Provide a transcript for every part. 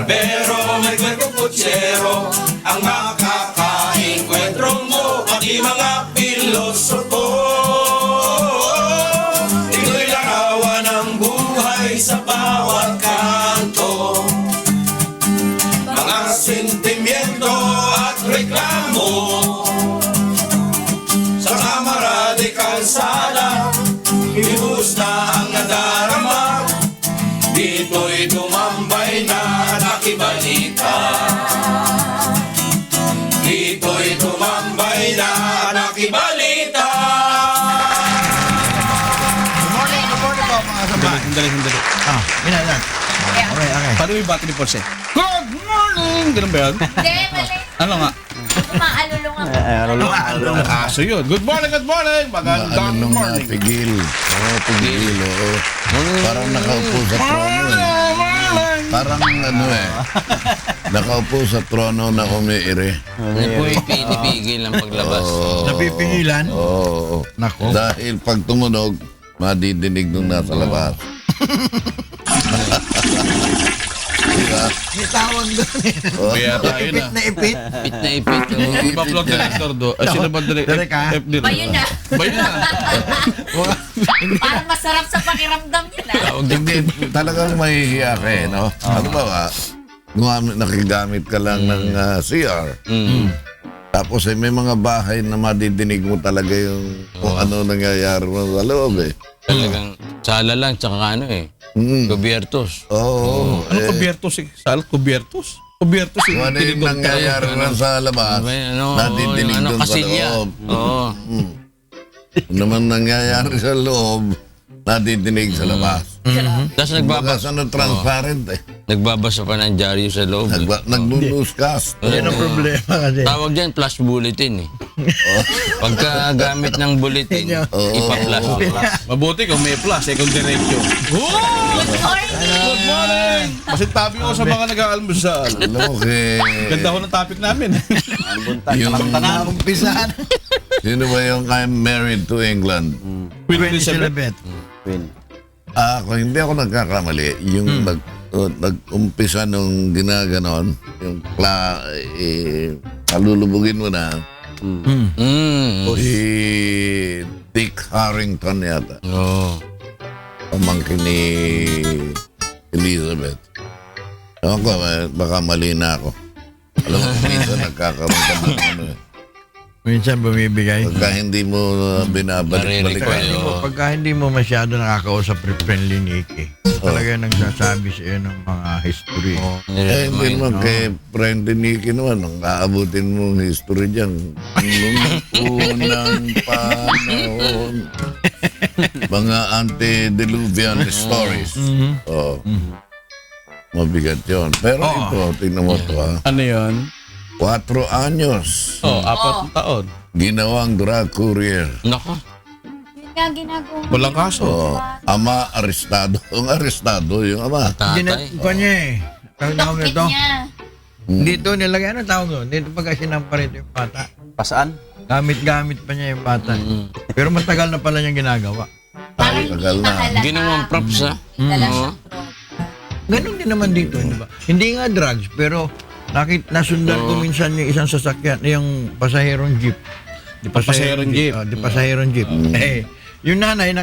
barbero, may kwentong kutsero, ang makakaengkwentro mo, pati mga pilosopo. Ito'y larawan ng buhay sa bawat kanto, mga sentimiento at reklamo, sa kamara de kalsada, ibuhos na ang nadarama. Dito'y tumambay na nakibalita, dito'y tumambay na nakibalita. Good morning po mga kasambahay. Sandali. Yan. Okay. Paano yung bati ni Porse? Good morning! Ganun ba yun? Hindi, mali. Ano nga? Umaalulong ako. Aso yun. Good morning! Magandang Ano nga, morning! pigil. Oo, pigil, oo. Parang nakaupo sa trono eh. Parang ano eh. Nakaupo sa trono na umiire. Hindi po ipinipigil ang paglabas. Napipigilan? Oo. Nako. Dahil pag tumunog, madidinig nung nasa labas. Diba? May tawag doon eh. Kaya tayo na. Ipit. Ipit na ipit. Ipa-upload director do. Sino ba director? Direk, ha? Bayo na. Bayo na. Parang masarap sa pakiramdam yun ah. Hindi, talagang mahihiya ka eh, no? Ano ba nakigamit ka lang ng CR. Tapos may mga bahay na madidinig mo talaga yung kung ano nangyayari mo sa loob eh. Talagang sala lang, tsaka ano eh. Gobiertos. Oo. Ano kubiertos eh? Sal kubiertos? Kubiertos eh. Kung ano yung nangyayari na sa labas, nadidinig doon sa kasilya. loob. Oo. Kung naman nangyayari sa loob, nadidinig sa labas. Tapos Bagas ano, transparent eh. nagbabasa pa ng dyaryo sa loob. Nag-newscast. Yan ang problema kasi. Tawag dyan, flash bulletin eh. Pagka gamit ng bulletin, ipa-flash. Mabuti kung may plus eh, kung diretso. Good morning! Good morning! Kasi topic ko sa mga nag-aalmusal. Okay. Ganda ko ng topic namin. Yung, Umpisahan. sino ba yung I'm married to England? Queen Elizabeth. Ako, hindi ako nagkakamali. Yung nag-umpisa nung ginaganon, yung kalulubugin mo na, si Dick Harrington yata. Oo. Pamangkin ni Elizabeth. Ewan ko, baka mali na ako. Alam mo, minsan nagkakaroon ka ng ano eh. Minsan bumibigay. Pagka hindi mo binabalik-balik. Pagka hindi mo masyado nakakausap friendly Nicky, talaga nagsasabi sa iyo ng mga history. Hindi naman kay friend ni Nicky naman, ang aabutin mong history dyan. Nung unang panahon, mga antediluvian stories. Mabigat yun. Pero ito, tingnan mo ito ha. Ano yun? 4 anyos. 4 taon. Ginawang drug courier. Nako. Yun nga ginagawa. Walang kaso. Ama arestado. Ang arestado yung ama. Tatay. Ko niya eh. Tawag Bakit ito. niya? Dito nilagay, ano tawag doon? Dito pagka sinampa rito yung bata. Pasaan? Gamit pa niya yung bata. Pero matagal na pala niyang ginagawa. Parang hindi tagal na. mahalata. Ginawang props ha. Dala siyang prop. Ganun din naman dito, di ba? Hindi nga drugs, pero nasundan ko minsan yung isang sasakyan, yung pasaherong jeep. Pasaherong jeep. Di pasaherong jeep. Eh, yung nanay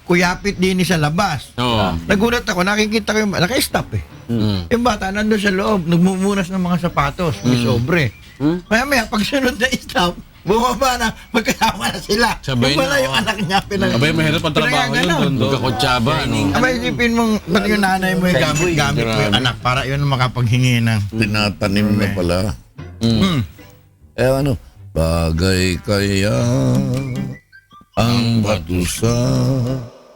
kuyapit din sa labas. Oo. Nagulat ako, nakikita ko yung naka-stop eh. Yung bata nandun sa loob, nagmumunas ng mga sapatos, may sobre. Maya-maya, pag sunod na stop, bumaba na, magkasama na sila. Sabay Yung pala na, yung anak niya Abay, mahirap ang trabaho yun doon. Magkakutsaba, no? Abay, isipin mong, pati yung nanay mo yung gamit mo yung anak para yun ang makapaghingi ng. Tinatanim na pala. Eh ano, bagay kaya ang bato sa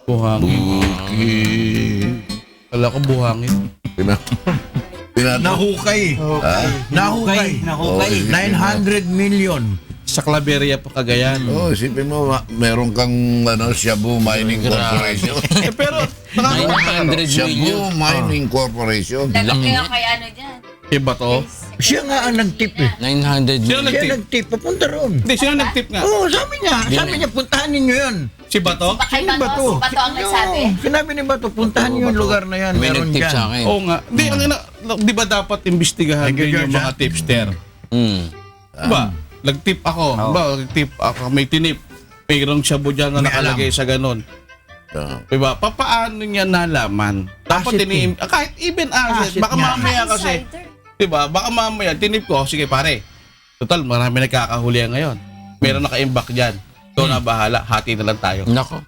Buhangin. bukid. Wala ko buhangin. Nahukay. Nahukay. Nahukay. 900 million. Sa Claveria pa Cagayan. Oh, isipin mo, meron kang Shabu Mining Corporation. Eh pero, 900 Shabu million. Mining Corporation. Lagi kayo kay ano dyan. iba to. Siya nga ang nag-tip eh. 900 Sino million. Siya nag-tip, papunta roon. Hindi, sino nag-tip nga? Oo, sabi niya, puntahan ninyo yun. Si Bato? Kay Sino Bato, si Bato ang nagsabi. Oo, sinabi ni Bato, puntahan niyo yung lugar na yan. May Meron nag-tip dyan. sa akin. Oo nga. Hindi, di ba dapat imbestigahan Thank you, din yung George, mga tipster? Mm. Diba? Nag-tip ako. Diba? Nag-tip ako. May tinip. Mayroong shabu dyan na May nakalagay sa ganun. Diba? Paano niya nalaman? Dapat Asset kahit even asset. Asset Baka niya. mamaya kasi. Diba? Baka mamaya, tinip ko. Sige pare. Total, marami nagkakahuli ngayon. Meron naka-imbak dyan. Ito na bahala. Hati na lang tayo. Nako.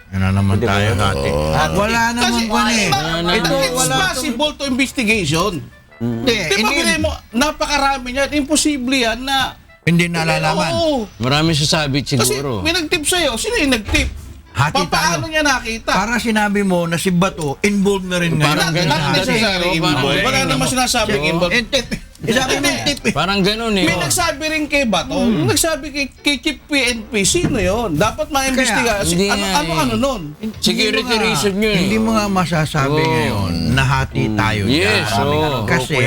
Yan na naman tayo dati. Wala naman Kasi, kung eh. Ito, it's wala possible to investigation. Hindi, Di ba, bilhin mo, napakarami niyan. Imposible yan na. hindi nalalaman. Oo. Marami sasabit Kasi siguro. may nag-tip sa'yo. Sino yung nag-tip? Hati Paano tayo. niya nakita? Para sinabi mo na si Bato, involved na rin ngayon. Parang ganun Not kasi. necessarily Parang involved. Wala ganun. naman sinasabing involved. Tip. Sabi mo tip eh. Parang ganun eh. May oh. nagsabi rin kay Bato. Yung nagsabi kay Chief PNP. Sino yun? Dapat ma-imbestiga. Hindi nga Ano eh. nun? Security Hindi mo nga- reason yun eh. Hindi mo nga masasabi Oo. ngayon na hati tayo Yes, dyan. oo. Kasi,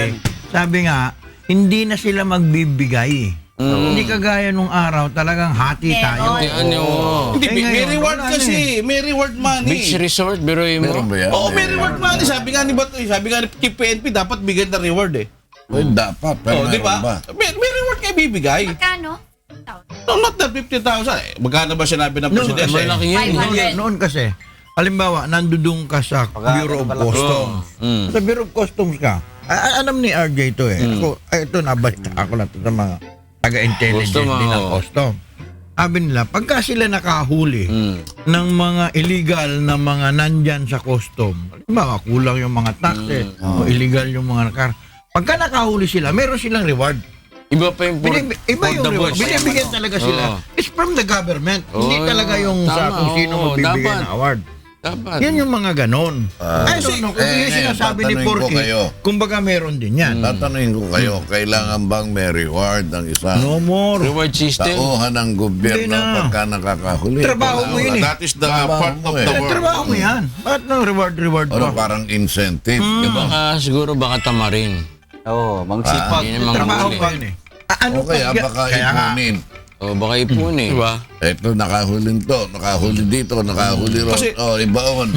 sabi nga, hindi na sila magbibigay. Hindi kagaya nung araw, talagang hati tayo. Hindi, ano, Hindi, Eh, may ngayon, reward wala kasi. na May reward money. beach resort, biruin Meron mo. ba yan? Oo, may reward money. Sabi nga ni Bato, sabi nga ni Chief PNP, dapat bigyan ng reward eh. Well, dapat. Pero Oh, di meron ba? ba? May reward kayo bibigay. Magkano? No, not the 50,000. Magkano ba sinabi ng presidente? Malaki yan eh. 500. Noon kasi, halimbawa, nandudong ka sa Bureau of Customs. Sa Bureau of Customs ka, alam ni RJ ito eh. Ako, ito nabalik ako lang ito sa mga taga-intelligence Custom, din ng oo. custom. Sabi nila, pagka sila nakahuli ng mga illegal na mga nandyan sa custom, halimbawa, kulang yung mga taxes, o illegal yung mga pagka nakahuli sila, meron silang reward. Iba pa yung Iba yung the reward. bush. Binibigyan talaga sila. Oo. It's from the government. Hindi Oo, talaga yung sa tama, kung sino oo, magbibigay dapat. ng award. Dapat. Yan yung mga ganon. I don't know. Kung yung ngayon, sinasabi ni tatanungin ko Porky, kayo. kumbaga meron din yan. Tatanungin ko kayo, kailangan bang may reward ang isa? No more. Reward system. Tauhan ng gobyerno Hindi na. pagka nakakahuli. Trabaho mo yun eh. That is the Trabaho part mo of eh. the Eh, work. trabaho mo yan. Bakit no reward Ano, pa? parang incentive. di ba? Baka siguro baka tamarin. Oo, magsipag. Hindi naman Trabaho huli. pa yun eh. Ano O kaya pa- baka kaya nga, ipunin. O baka ipon eh. Diba? Ito, nakahuli to, nakahuli dito, nakahuli ron. Kasi- Oh, ibaon.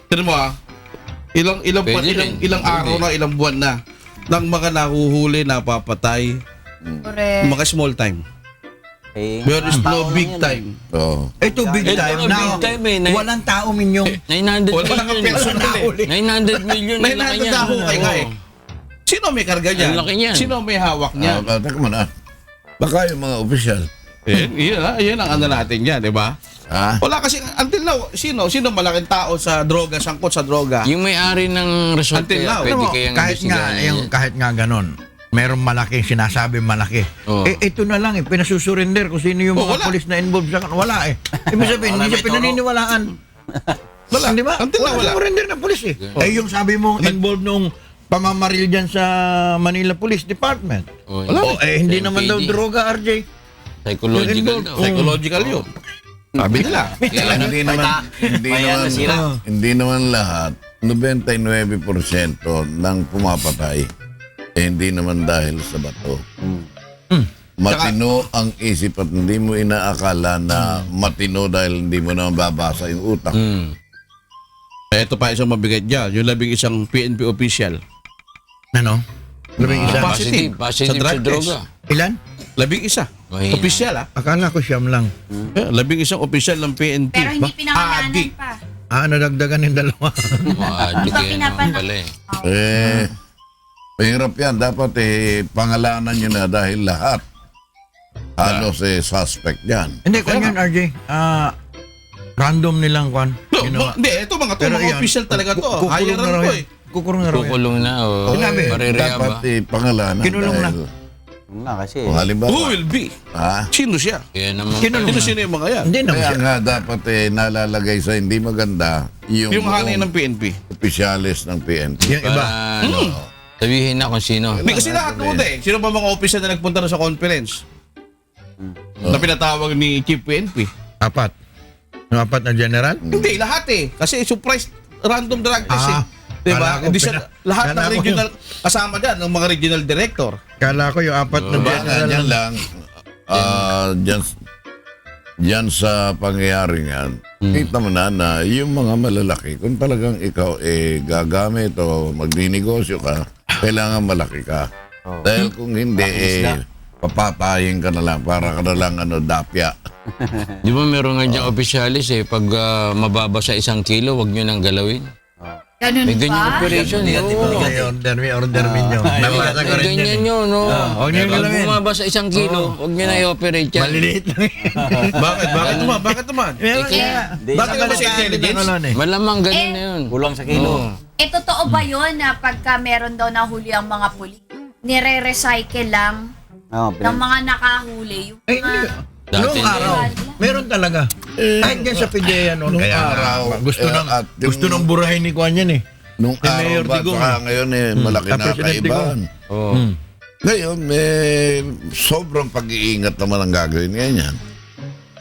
Tignan mo ilang buwan, Pwede rin. ilang araw na, ilang buwan na ng mga nahuhuli, napapatay, Correct. mga small time. Eh, There is no tao lang big yan, time. Oh. ito big Ito time nga, na. big time eh. Walang tao minyong. 900 Wala kang million. personal eh. 900 million. ang laki 900 niyan. na hukay nga eh. Oo. Sino may karga niyan? Ang laki niyan. Sino may hawak niyan? Teka muna. Baka yung mga opisyal. Yun ang ano natin yan, di ba? Ha? Wala kasi, until now, sino malaking tao sa droga, sangkot sa droga? Yung may-ari ng resort Until kaya now. pwede Alam mo, kayang kahit nga, imbestigahan yan. kahit nga ganon, merong malaking sinasabi malaki. Oo. Eh, ito na lang eh, pinasusurrender kung sino yung Oh, mga wala. polis na involved sa wala eh. Ibig sabihin, hindi siya pinaniniwalaan. Wala. Hindi ba? Until now, wala. Surrender ng polis eh. Eh, yung sabi mo, involved nung pamamaril dyan sa Manila Police Department. Oh, Oh, eh, hindi naman daw MPD. droga, RJ. Psychological Yung daw. Psychological yun. Sabi nila. Hindi naman lahat, 99% ng pumapatay, eh, hindi naman dahil sa bato. Matino ang isip at hindi mo inaakala na matino dahil hindi mo naman babasa yung utak. Ito pa isang mabigat dyan. Yung 11 PNP official. Ano? Labing isa. Positive. Positive Sa sa drug droga. Ilan? 11. Mahina. Official Akala ko siyam lang. 11 official ng PNP. Pero hindi pinangalanan Adik. pa. Nadagdagan yung dalawa. Maadik Iba yan naman pinapanap. pala eh. Mahirap yan. Dapat pangalanan nyo na dahil lahat halos suspect yan. Hindi, kanyan RJ. Random nilang kwan. No, Ginawa. hindi, ito mga to, Pero mga yan, official talaga to. kukulong Higher na raw rank to yan. eh. Kukulong na raw yan. Kukulong na o Sinabi, marirehab Dapat ba? pangalanan Kinulong na. dahil nga kasi. kung halimbawa, Who will be? ha? Sino siya? Kaya naman Kinulong na. Sino yung mga yan? Hindi naman Kaya siya. nga dapat nalalagay sa hindi maganda Yung hanay ng PNP. opisyalis ng PNP. Yung iba. para ano, sabihin na kung sino. Hindi kasi lahat mo eh. Sino ba mga official na nagpunta na sa conference? Na pinatawag ni Chief PNP? Apat. Yung apat na general? Hindi, lahat eh. Kasi surprise random drug test eh. Di Kala ba? ko, Hindi siya, lahat kala ng ko regional, kasama dyan, ng mga regional director. Kala ko yung apat na Baka general. dyan lang, dyan sa pangyayaring yan, kita mo na yung mga malalaki, kung talagang ikaw gagamit o magdinegosyo ka, kailangan malaki ka. Dahil kung hindi, papatayin ka na lang, para ka na lang dapya. Di ba meron nga dyan opisyalis pag mababa sa 1 kilo, wag nyo nang galawin. Ganun May ganyan pa? operation. May order ninyo. Nabasa ko rin yan. Ganyan yun, no? Huwag nyo Pag galawin. bumaba sa 1 kilo, wag nyo na i-operate yan. Maliliit lang. Bakit? Bakit naman? Bakit naman? Meron kaya- kaya. Bakit ba sa intelligence? Malamang ganun na yun. Kulang sa kilo. Oo. Totoo ba yun na pagka meron daw nahuli ang mga pulis, nire-recycle lang Oo, ng mga nakahuli? Yung Ay, mga... Dati noong na araw, meron talaga. Kahit dyan sa PDEA noon. Nung Kaya araw, gusto nang at yung- gusto nang burahin ni Kwan yan eh. Nung Si Mayor araw ba, Digong. saka ngayon malaki Ah, na President kaibahan. Oo. Ngayon, may sobrang pag-iingat naman ang gagawin ngayon yan.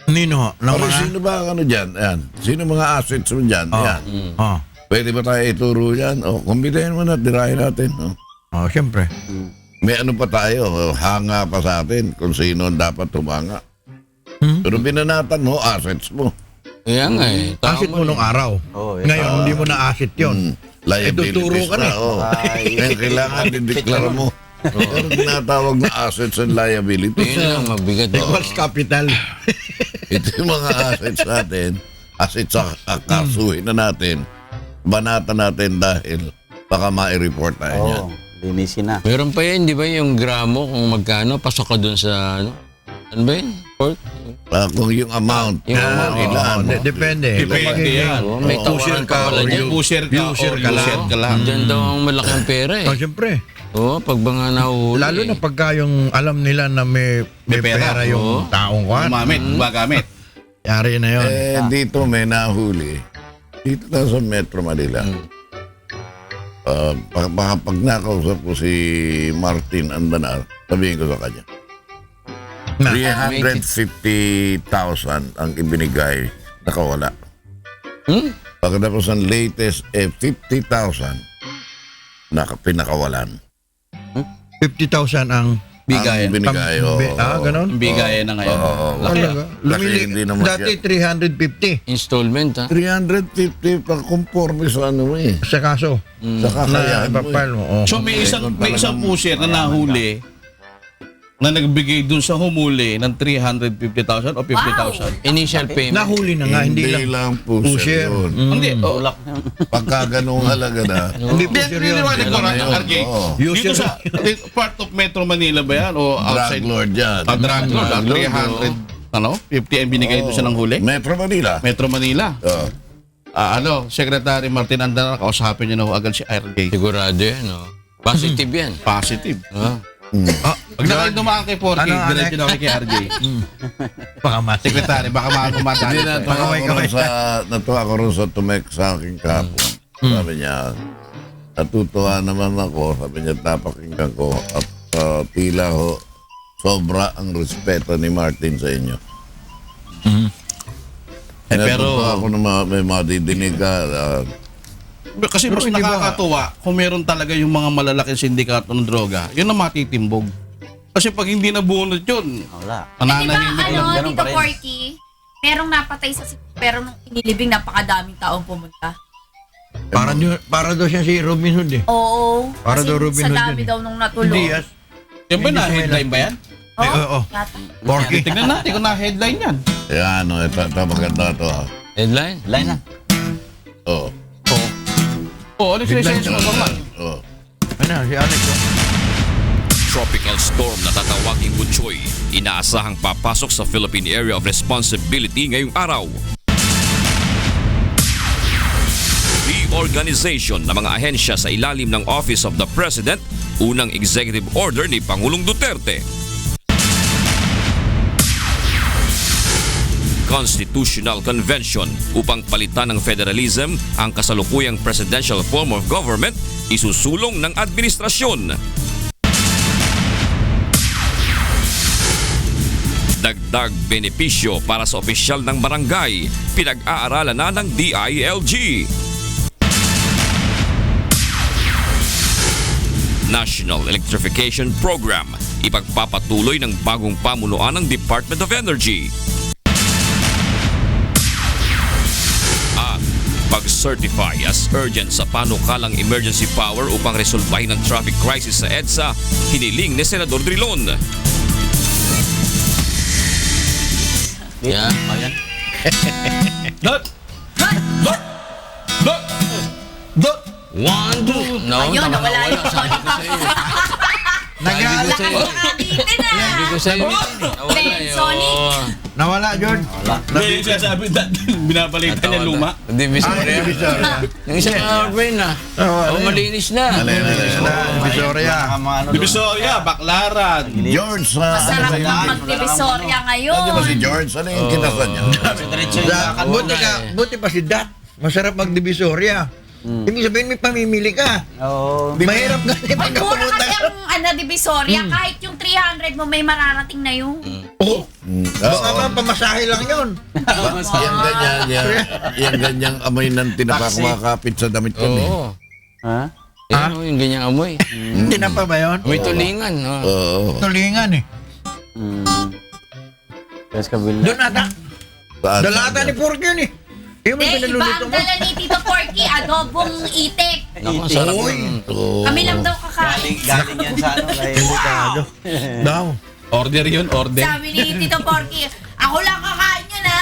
Nino ho? Ng Pero mga... sino ba yan? Ayan. Sino mga assets mo dyan? Yan. Oh, Pwede ba tayo ituro yan? O, kumbitahin mo na, tirahin natin. O. oh, siyempre. May ano pa tayo, hanga pa sa atin kung sino ang dapat tumanga. Pero binanatan mo, assets mo. Kaya nga eh. Asset mo nung araw. Oo, Ngayon, hindi mo na asset yun. Liabilities tuturo ka na. Oh. Kaya kailangan dideklara mo. Pero tinatawag na assets and liabilities. Yun lang, mabigat. Equals capital. Ito yung mga assets natin. Assets sa kasuhin na natin. Banata natin dahil baka ma-report tayo niyan. Oo, linisin na. Meron pa yan, di ba, yung gramo kung magkano, pasok ka dun sa, ano ba yun? Port? Kung yung amount, Yung amount, ilan. Depende. Depende yan. Oh, may tawaran ka pala dyan. User ka User or ka lang. user ka lang. Diyan daw ang malaking pera Oh, eh. siyempre. Oo, pag mga nahuli. Lalo na pagka yung alam nila na may May pera. pera yung taong kwan. Gumamit, gumagamit. Yari na yun. Dito may nahuli. Dito na sa Metro Manila. Pag nakausap ko si Martin Andanar, sabihin ko sa kanya. Na. 350,000 ang ibinigay, nakawala. Pagkatapos ang latest, 50,000 pinakawalan. 50,000 ang Bigayan. Ang binigay, oo. ganon? Ang bigayan na ngayon. Laki. Talaga. Kasi hindi naman Dati 350 Installment ha. 350 pang conforme sa ano eh. sa kaso Sa na kakayahan mo eh. ipapile mo. Oh. So may isang pusher na nahuli na nagbigay dun sa humuli ng 350,000 o 50,000. Initial payment. Nahuli na nga, hindi lang pusher yun. Hindi. Oh, Pagka ganung halaga na, hindi po sir yun. Niniwala ko Kailan na, yun? RJ. Oo. Dito sa part of Metro Manila ba yan? O outside? drug lord yan. Drug lord. Drug lord, 300, 50 ang binigay doon sa nang huli? Metro Manila. Metro Manila. Oh. Secretary Martin Andanar, kausapin niya na ho agad si RJ. Sigurado yan, no? Positive yan. Positive. Ah. Pag na kayo dumaan kay 4K, Ano, diretso na kay RJ. Pakamas. Secretary, baka makakumata. Hindi natuwa ko rin sa tumek sa aking kapo. Sabi niya, natutuwa naman ako. Sabi niya, tapakinggan ko. At tila ho, sobra ang respeto ni Martin sa inyo. Pero- ako na may madidinig ka. Kasi mas nakakatuwa kung meron talaga yung mga malalaking sindikato ng droga, yun ang matitimbog. Kasi pag hindi nabunod yun, Wala. nananahimik Diba, lang. ganun Tito pa rin. Porky, merong napatay sa pero nung inilibing, napakadaming taong pumunta. Para daw siya si Robin Hood eh. Oo. Para Kasi daw Robin sa Hood dami yun eh. daw nung natulog. Diaz. Yan ba na headline ba yan? Eh, oo. Yata. Porky. Tignan natin kung na-headline yan. Kaya ano, ito maganda to. Headline? Line na. Oh. Oo, ano yung sinesensya mo naman? Oh. Ano, si Alex. oh. Tropical storm na tatawaging Butchoy, inaasahang papasok sa Philippine Area of Responsibility ngayong araw. Reorganization ng mga ahensya sa ilalim ng Office of the President, unang executive order ni Pangulong Duterte. Constitutional Convention upang palitan ng federalism ang kasalukuyang presidential form of government, isusulong ng administrasyon. Dagdag benepisyo para sa opisyal ng barangay, pinag-aaralan na ng DILG. National Electrification Program, ipagpapatuloy ng bagong pamunuan ng Department of Energy. At pag-certify as urgent sa panukalang emergency power upang resolbahin ang traffic crisis sa EDSA, hiniling ni Senador Drilon. Yeah. Dot! Dot! Dot! Dot! 1, 2. No, Ayun, nawala yun. Nag-aalala. Nakakiti na. Sabi ko sa'yo. Ben, Sonic. Nawala, George. May sasabi binabalitan niya luma. Divisoria. Yung isang airplane na. Oh, malinis na. Visoria. Divisoria, Baclaran. George, Masarap na mag-divisorya ngayon. Di ba si George? Ano yung kinasan niya? Buti pa si Dat. Masarap mag-divisoria. Ibig sabihin, may pamimili ka. Oo. Mahirap nga din Pag mura kasi ang divisorya, kahit yung 300 mo may mararating na yung... Oo. Baka ba, pamasahe lang yun. Yan ganyan, yan ganyang amoy ng tinapa kumakapit sa damit ko. Oo. Ha? Yan, yung ganyang amoy. Tinapa ba yun? May tulingan. Oo. Tulingan eh. Tapos kabila. Doon ata. Dala ata ni Pork yun eh. Yung may Eh, iba pinaluluto ang mo. dala ni Tito Porky, adobong itik. Naku, sarap nun. Kami lang daw kakain. Galing yan sa ano kay... Delikado. Daw. Order yun, order. Sabi ni Tito Porky, ako lang kakain yun ha.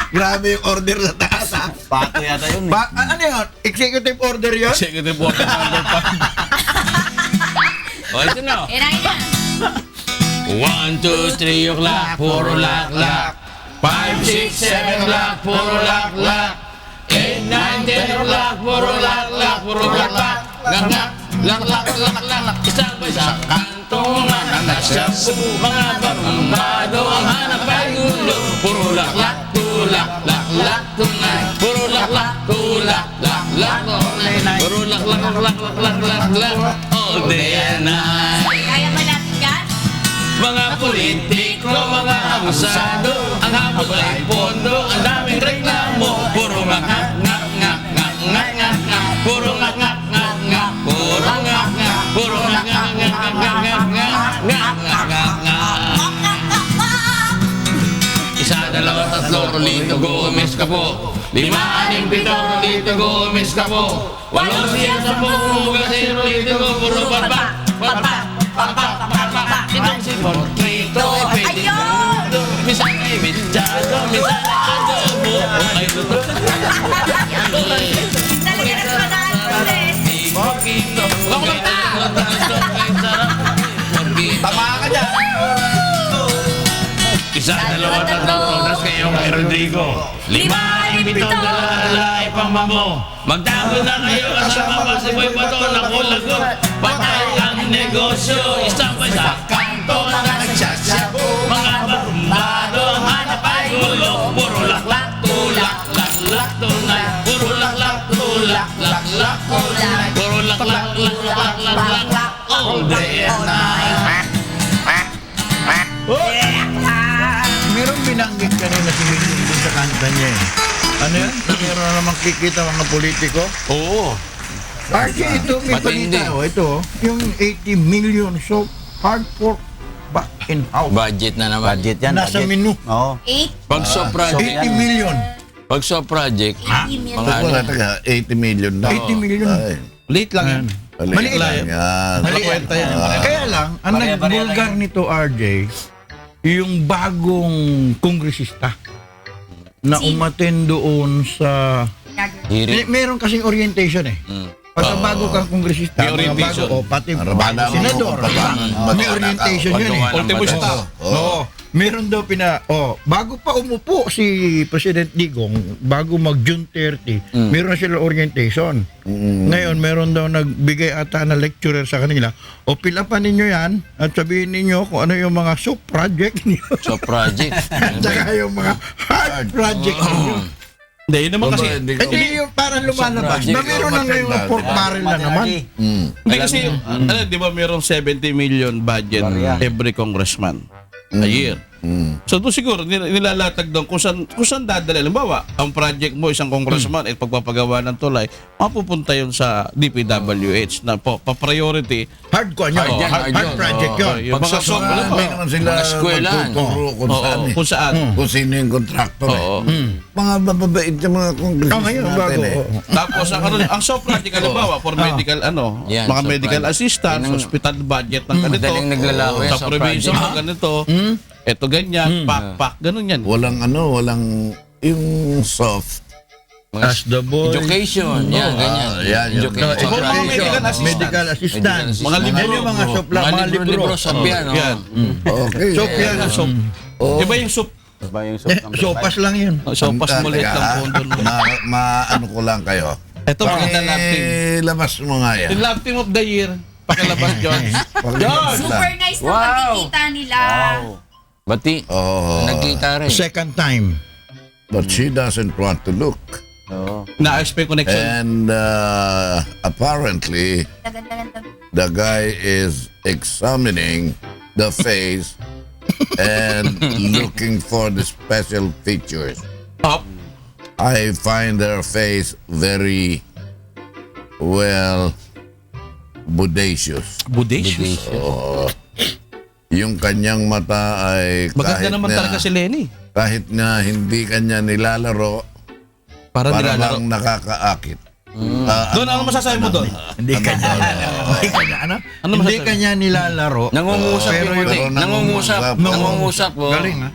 Grabe yung order sa taas ha. Pato yata yun eh. Ano yun? Executive order yun? Executive order number 5. Oh, ito na. Erayin na. 1, 2, 3 o'clock, puro lak-lak. 5, 6, 7 o'clock, puro lak-lak. 8, 9, 10 o'clock, puro lak-lak, puro lak-lak. Lak-lak, lak-lak, lak-lak. Isang ba sa kantongan ang nagsabu. Mga barumbado ang hanap ay gulo. Puro lak-lak, tulak, lak-lak, tunay. Puro lak-lak, tulak, lak-lak, tunay. Puro lak-lak, lak-lak, lak-lak, lak. All day and night. Kaya ba natin yan? Mga politiko, mga abusado, ang habol ay pondo, ang daming reklamo. Puro ngak ngak ngak ngak ngak ngak ngak, puro ngak ngak ngak ngak, puro ngak ngak, puro ngak ngak ngak ngak ngak ngak ngak ngak ngak ngak. Isa, dalawa, tatlo, Rolito Gomez ka po. 5, 6, 7, Rolito Gomez ka po. 8, 9, 10, kasi Rolito ko, puro papak, papak, papak, papak. Itong si Portrito, pwede Ayun! minsan ay bidyado, minsan ay adobo. Ay, luto. Talaga nagpadaan ko eh. Porquito, okay na yung tanto, kay sarap. Porquito. Tama ka dyan. Isa, dalawa, tatlo, todas kayo kay Rodrigo. 5, 7, dala, ipang mamo. Magtago na kayo kasama pa si Boy Bato na kulagot. Patay ang negosyo, isang pa sa kanto na nagsasabu. Mga barumbado, ang hanap ay gulo. Puro laklak, tulak, laklak, tunay. Puro laklak, tulak, laklak, tunay. Puro laklak, laklak, laklak, all day and night. Merong binanggit kanina si Wilson dun sa kanta niya eh. Ano yan? Meron na namang kikita mga politiko. Oo. Actually, ito may Matindi. balita. Ito, yung 80 million so hard pork back in house. Budget na naman. Budget yan. Nasa budget. menu. Oo. 8 Pag so project, 80 million. pag so project, million. mga ano, Ito na, 80 million na. 80 million. Ay, Late lang yan. maliit lang yan. Maliit. Kaya lang, ang nagbulgar nito, RJ, yung bagong kongresista na Sino? umaten doon sa... hearing. Meron kasing orientation eh. Pagka bago kang kongresista, May mga orientation. bago, pati Arabada mo, senador, pagka- may orientation yun eh. Paggawa ng Ultimo batas. staff. Oo. Meron daw bago pa umupo si President Digong, bago mag June 30, meron na sila orientation. Ngayon, meron daw nagbigay ata na lecturer sa kanila, pilapan ninyo yan at sabihin ninyo kung ano yung mga sub-project niyo. So project. At saka yung mga hard project ninyo. Hindi, yun naman kasi. Hindi yung parang lumalabas. Sub-project. Na meron na ngayong pork barrel na naman. Hindi kasi, di ba mayroong 70 million budget every congressman a year. So doon siguro nilalatag doon kung saan dadala. Halimbawa, ang project mo isang congressman at pagpapagawa ng tulay, mapupunta yun sa DPWH na pa-priority. Hardcore nyo. Hard project yun. Yung mga May naman sila Mga eskwelahan. magtuturo kung saan eh. kung saan. Kung sino yung contractor eh. Oo. Mga bababait yung mga congressman Ngayon, natin bago. eh. Tapos ang soft project halimbawa for medical Yan, mga soft medical project. assistance, hospital budget ng ganito. Madaling naglalako yan Sa sa probinsya project. mga ganito. Ito ganyan, pak, ganun yan. Walang yung soft. As the boy. Education, yan, ganyan. yan, yun. Education. Mga medical assistant. Medical assistant. Mga libro. Yan yung mga sopla, mga libro. Sabyan, Yan. Okay. Sop yan. Iba yung soup. Diba yung Sopas lang yun. Sopas maliit lang po doon. Ano ko lang kayo. Ito, maganda lab team. Labas mo nga yan. Yung lab team of the year, pakilabas George. Super nice na pagkikita nila. Bati, Oh, nagkita rin. Second time. but she doesn't want to look. Na-expect connection. And apparently, Ganda-ganda. the guy is examining the face and looking for the special features. Up. I find her face very, well, bodacious. Budacious. Yung kanyang mata ay Maganda naman talaga si Lenny. kahit nga hindi kanya nilalaro, Para para nilalaro. lang nakakaakit. Doon, ano masasabi mo doon? Hindi kanya. Hindi kanya, ano? Ano Hindi masasabi? kanya nilalaro. Nangungusap Pero yung yung- muti. Nangungusap. Oh. Galing, ha?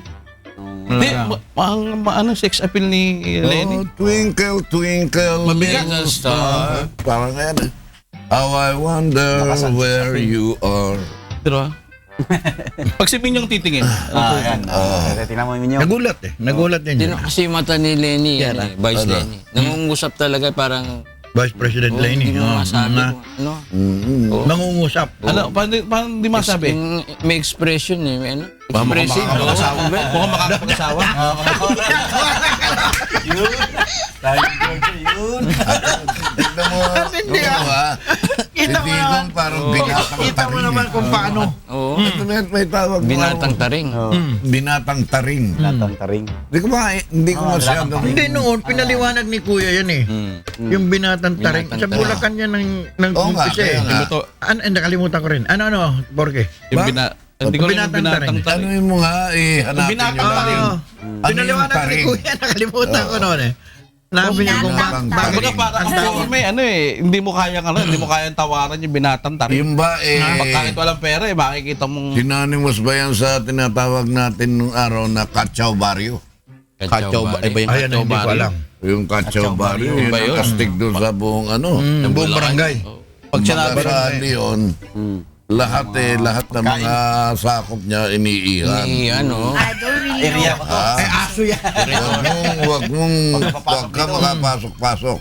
Hindi, ano sex appeal ni Lenny? Oh, twinkle, twinkle, Mabigat. little star. Parang yan eh. How I wonder where you are. Pero, pag si Minyong titingin, Yan. Tingnan mo yung Nagulat eh. Nagulat din Hindi yun. kasi yung mata ni Lenny, Vice Lenny. Nangungusap talaga parang, Vice President Lenny. hindi mo masabi na- kung ano. Nangungusap. ano, paano di masabi? May expression eh. May ano? Mukhang Expressive. makakapag-asawa. Mukhang makakapag-asawa. Tignan mo, si Tigong parang binatang Kita mo taring. naman kung paano. Oo. Ito na may tawag mo. Binatang taring. Binatang taring. Taring. Hindi ko masyadong... Hindi noon, pinaliwanag ni Kuya yan eh. Yung binatang taring. Binatang Sa taring. Bulacan yan ng Oo nga, umpisa kaya eh. nga. Ito, Nakalimutan ko rin. Ano, Borge? yung hindi ko rin yung Binatang binatang taring. taring. Ano mo nga, hanapin Binatang nyo lang. taring. Oo. Ano Pinaliwanag yung ni taring? Kuya, nakalimutan ko noon eh. Nabi niya kung Binatang bakit. Kumbaga parang ako may ano eh, hindi mo kayang tawaran yung binatang taring. Yung ba Pag kahit walang pera eh, makikita mong synonymous ba yan sa tinatawag natin nung araw na Kachaw Barrio? kachaw ba? Iba yung Ayan, kachaw hindi ko ba? alam. Yung Kachaw Barrio, yun Ba ang yun? kastig doon sa buong ano. Yung buong barangay. Pag sinabi Kumbaga sa Leon, lahat ng mga sakop niya iniihan. Ano? I don't really know. Ay, aso yan. Wag ka makapasok-pasok.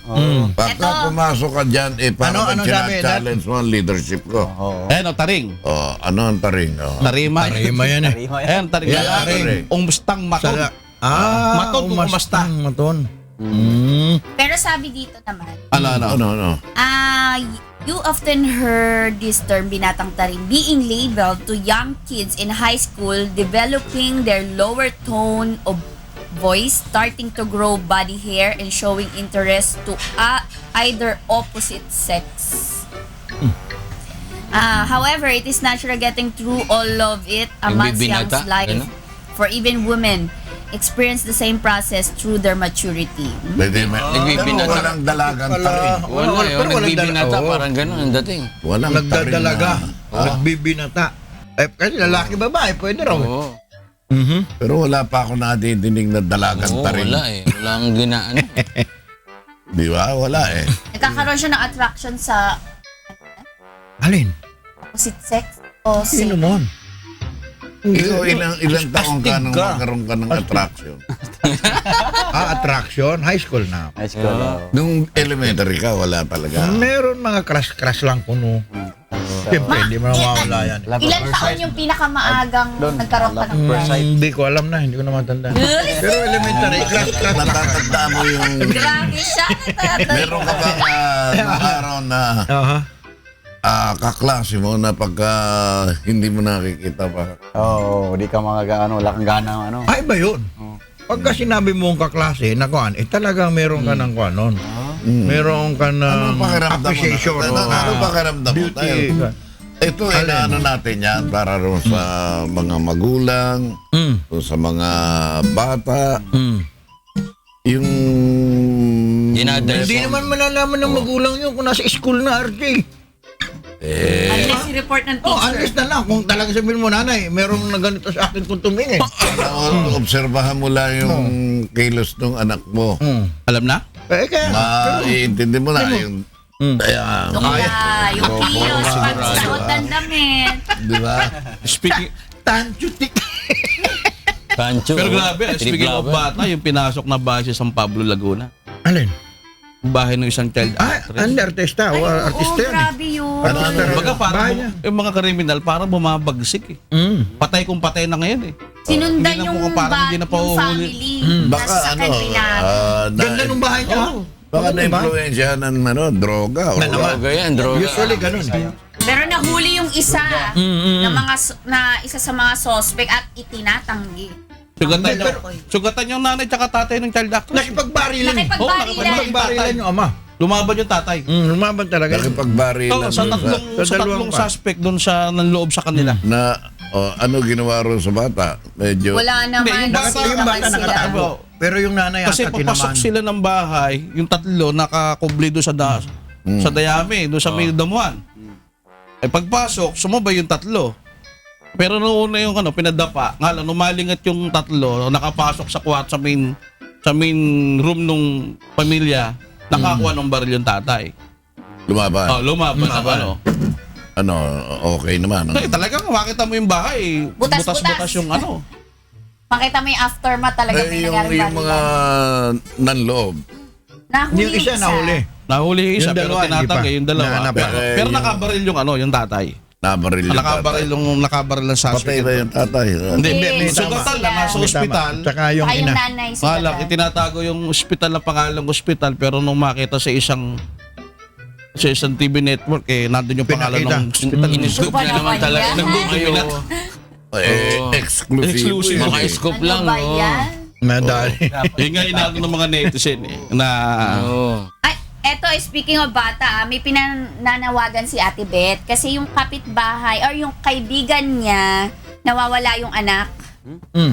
Pagka Ito. pumasok ka dyan, parang Ano sabi, challenge mo ang leadership ko. Ayan o, taring. Oh, ano ang taring? Oh. Tarima. Tarima yan eh. Ayan, taring. Yan, Taring. taring. Umustang maton. Maton kung umasta. Maton. Pero sabi dito naman, Ano? you often heard this term, binatang taring, being labeled to young kids in high school developing their lower tone of voice, starting to grow body hair, and showing interest to either opposite sex. However, it is natural getting through all of it a Yung man's bibinata, young life. gano'n? For even women, experience the same process through their maturity. Pwede Nagbibinata. walang dalagang taring. Wala yun. Pero walang Nagbibinata, dala- oo. parang gano'n ang dating. Walang taring Nagdadalaga. na. Nagbibinata. Eh, kasi lalaki babae, pwede raw. Oo. Pero wala pa ako nadidinig na dalagang Oo, taring. wala eh. Wala ang ginaan. Di ba? Wala eh. Nagkakaroon siya ng attraction sa Alin? opposite sex o Sino same. mo? Ikaw ilang taong ka nung ka. magkaroon ka ng attraction? Attraction? High school na. High school. Nung elementary ka, wala talaga. Meron mga crush lang kuno. Siyempre, hindi mo nawawala yan. Ilan taon yung pinakamaagang nagkaroon ka ng crush? Hindi ko alam na, hindi ko na matanda. Pero elementary, crush lang. Natatandaan mo yung... Grabe siya. Meron ka bang nung araw na Aha. kaklase mo na pagka hindi mo nakikita pa. Oo, di ka wala kang gana, ano. Ay ba yun? Pagka sinabi mo ang kaklase na kuan, talagang meron ka ng kuan nun. Meron ka ng Anong pakiramdam mo? appreciation. Anong pakiramdam mo? Beauty. Ito ay naano natin yan para rin sa mga magulang, sa mga bata. Yung... Hindi naman malalaman ng magulang yun kung nasa school na, RJ. Unless i-report ng teacher. Unless na lang, kung talaga sabihin mo, nanay, meron na ganito sa akin kung tumingin. Obserbahan mo lang yung kilos ng anak mo. Alam na? Kaya, Maiintindi mo na yung... Kaya, Yung kilos, pagsuot ng damit. di ba? Speaking, tanchutik. Pancho. pero grabe, speaking of bata, yung pinasok na bahay sa San Pablo, Laguna. Alin? Yung bahay ng isang child Ah, actress. ang artista. Ay, oo, Artista yan. grabe yun. Baga Bahay parang niya. yung mga kriminal parang bumabagsik eh. Patay kung patay na ngayon eh. Sinundan Hindi na yung, po parang hindi na pa yung uhuli. family. Baka Nasa ano, pinag. Ganda ng bahay niya. baka na-influensya ng droga. Na naman. Droga yan, droga. Usually ganun. Pero nahuli yung isa na isa sa mga suspect at itinatanggi. Sugatan yung nanay tsaka tatay ng child actress. Nakipagbarilan. Nakipagbarilan. yung ama. Lumaban yung tatay. Lumaban talaga. Nakipagbarilan Sa Sa tatlong dalawang pa. suspect doon sa nanloob sa kanila. na ano ginawa ron sa bata? Medyo... Wala naman. Hindi, yung bata- Nakita Yung bata sila. nakatago. Pero yung nanay Kasi ata papasok tinamaan. sila ng bahay, yung tatlo nakakubli doon sa dayami, doon sa may damuhan. Eh pagpasok, sumabay yung tatlo. Pero nung una yung pinadapa, nga lang, numalingat yung tatlo, nakapasok sa kwarto sa main room nung pamilya, nakakuha ng baril yung tatay. Lumaban. Lumaban. Ano, okay naman. Eh, talagang makita mo yung bahay, Butas-butas. butas-butas yung ano. Makita mo yung aftermath talaga may nangyari yung mga nanloob. Nahuli Yung isa nahuli. Nahuli yung isa, Yung pero dalawa, tinatanggi hindi pa. yung dalawa. Nahanap. Pero nakabaril yung yung tatay. Nabaril yung Nakabaril ng Patay suspect. ba yung tatay? Hindi, may sugatan tama. lang, nasa ospital. Tsaka yung Saka yung ina. nanay sila. Malak, itinatago yung ospital na pangalang ospital, pero nung makita sa isang TV network, nandun yung pangalan Pinakita. ng ospital. Iniscoop na naman talaga. Nagdudumi na. Exclusive. Mga scoop lang. Ano ba oo. yan? Madali. Yun nga inaano ng mga netizen na Oo. Ay, eto, speaking of bata, may pinananawagan si Ate Beth kasi yung kapitbahay or yung kaibigan niya, nawawala yung anak.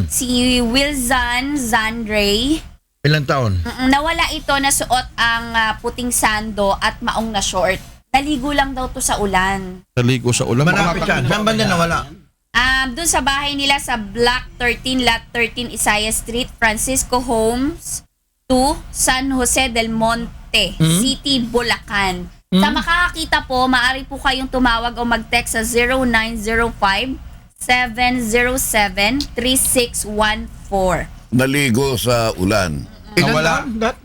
Si Wilson Zandre. Ilang taon? Nawala ito na suot ang puting sando at maong na short. Naligo lang daw to sa ulan. naligo sa ulan. Malapit siya. Saan banda nawala? Doon sa bahay nila sa Block 13, Lot 13, Isaiah Street, Francisco Homes 2, San Jose del Monte, City, Bulacan. Sa makakakita po, maaari po kayong tumawag o mag-text sa 0905-707-3614. Naligo sa ulan. Ilang Nawala. taon? Dat?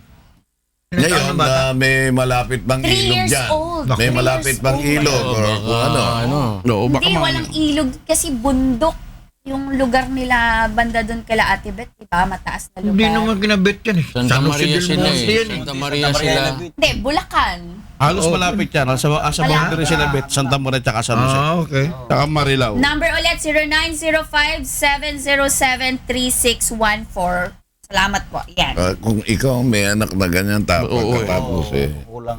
Ngayon, may malapit bang 3 ilog years dyan. old. May 3 malapit years bang old. ilog or kung ano. No, baka Hindi, walang ilog kasi bundok. Yung lugar nila banda doon kala Ate Beth, diba? Mataas na lugar. Hindi naman kinabit yan eh. Santa San Jose Maria del sila Monte eh. yan eh. Santa Maria sila. Hindi, Bulacan. halos malapit yan. Sa boundary sila Bet, Santa Maria tsaka San Jose. Okay. Tsaka Marilao. Number ulit, 0905-707-3614. Salamat po. Yan. Kung ikaw may anak na ganyan tapos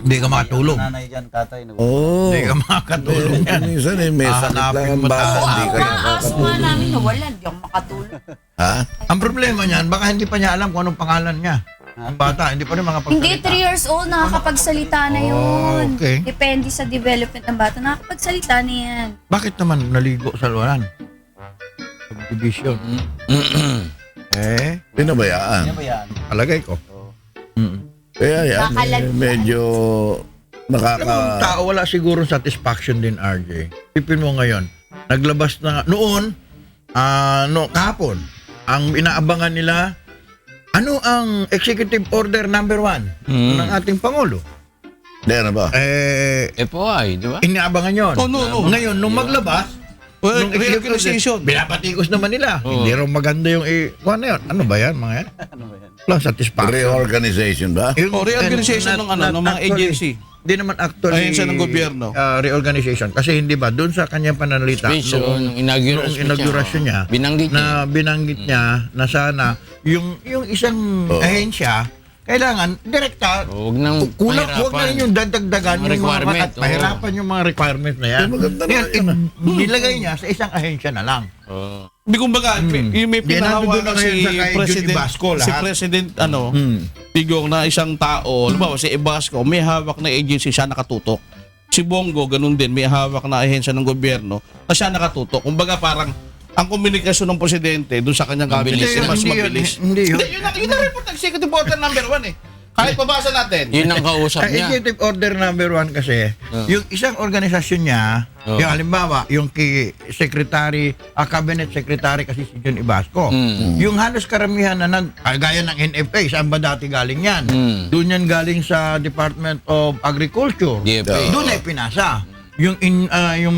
Hindi ka makatulong. Nanay dyan, tatay. Oo. Hindi ka makatulong yan. Minsan may sakit lang Hahanapin ang mo bata. tayo. Hindi ka Aso nga nakakatulong. namin nawala. Hindi ako makatulong. Ha? Ang problema niyan, baka hindi pa niya alam kung anong pangalan niya. Ang bata, hindi pa rin makapagsalita. Hindi, 3 years old, nakakapagsalita na yun. Oh, okay. Depende sa development ng bata. Nakakapagsalita na yan. Bakit naman naligo sa luwaran? Subdivision. Pinabayaan. Palagay ko. Kaya yan, medyo Alam mo, ang nakaka... tao wala siguro satisfaction din, RJ. Tipin mo ngayon, naglabas na, noon, kahapon, ang inaabangan nila, ano ang executive order number 1 ng ating Pangulo? Di ano ba? FOI, di ba? Inaabangan yun. Oh, no. Ngayon, nung maglabas, Well, nung executive reorganization. order, binapatikos naman nila. Hindi rin maganda yung ano yun? Ano ba yan, mga yan? Walang satisfaction. Reorganization ba? Yung- O reorganization not- ng not mga actually. agency. Di naman actually Ahensya ng gobyerno. Reorganization kasi hindi ba doon sa kanyang pananalita Speech, nung inauguration niya binanggit niya na sana yung isang ahensya kailangan direkta Huwag nang kulang huwag na rin yung dadagdagan yung mga requirement, at pahirapan yung mga requirements na yan. Nilagay niya sa isang ahensya na lang. Hindi kumbaga, yung may Di, nandun pinahawakan na si ngayon sa kay President, Jun Ibasco, si lahat. President, Tigong na isang tao, halimbawa si Ibasco, may hawak na agency, siya nakatutok. Si Bongo, ganun din, may hawak na ahensya ng gobyerno na siya nakatutok. Kumbaga parang, ang komunikasyon ng presidente doon sa kanyang cabinet Mabilis. ay mas Hindi yun, mabilis. hindi yun. Yun ang report ng Executive Order number 1 eh. Kahit pabasa natin. Yun ang kausap Ang niya. Executive Order number 1 kasi, yung isang organisasyon niya, yung halimbawa, yung kay Secretary, Cabinet Secretary kasi si Jun Ibasco, yung halos karamihan na gaya ng NFA, saan ba dati galing yan? Doon yan galing sa Department of Agriculture. DFA. Doon ay pinasa. Yung